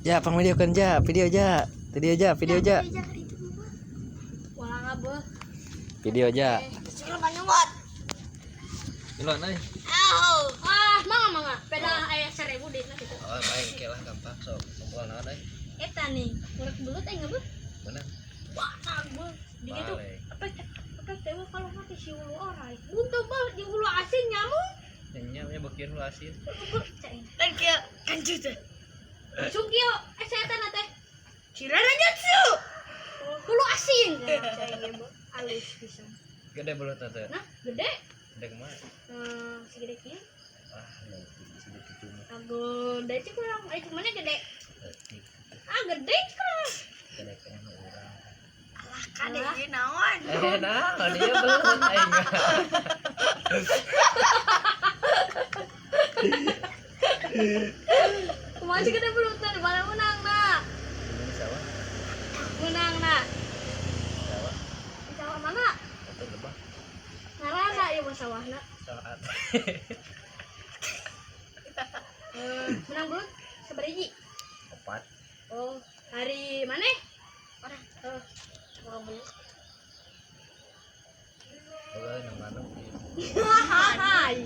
Ja, pang video kan ja, video ja. Video ja, video ja. Walang abah. Video ja. Sila banyumat. Gila nih. Mangga. Peda aya 1000 deh na situ. Oh, main ke lah gampang sok. Pokoknya naon euy. Eta nih, urang belut aing ngeubeut. Bener. Wah, abah. Di kitu. Apa teh kalau mati si ulu orai. Buntu banget di ulu asin nyamuk. Nya bagian lu asin. Kan kieu kancu teh. Sugio, saya teh. Ciranajutsu. Ulu asin. Saya ge alus pisan. Gede belut teh. Nah, gede. Gede kemana? Segede kieu. Ah, segede cuma. Aduh, dari kurang, cuman gede. Detik. Gede kurang. Gede kan orang. Alah, kade ieu naon? Naon dia belut aing. Kumaha sih gede belutan, mana menang na? Ini sawah. Menang na. Sawah. Di sawah mana? Atau lebah. Ngarana ieu mah sawahna. Sawah. Menang belut sabaraha? 4. Oh, hari mana? Orang. Mau belut. Boleh nang mana? Hai.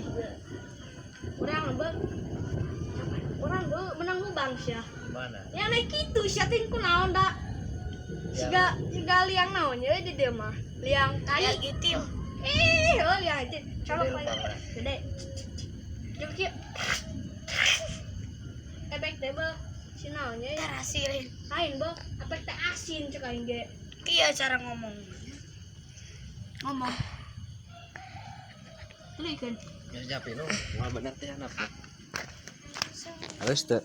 Urang lembek. Urang menang nu bangsa. Mana? Yang naik kitu sia teh kunaon da? Siga liang naon ye di dieu mah. Liang kayu gitu. Liang itu. Coba gede. Jeung kieu. Ebek teh beuh. Si naon ye? Tarasilin. Lain beuh, ebek teh asin ceuk aing ge. Kieu cara ngomong. Tuluy kan. Ya japin lu. Moal bener teh anak. Halus teu?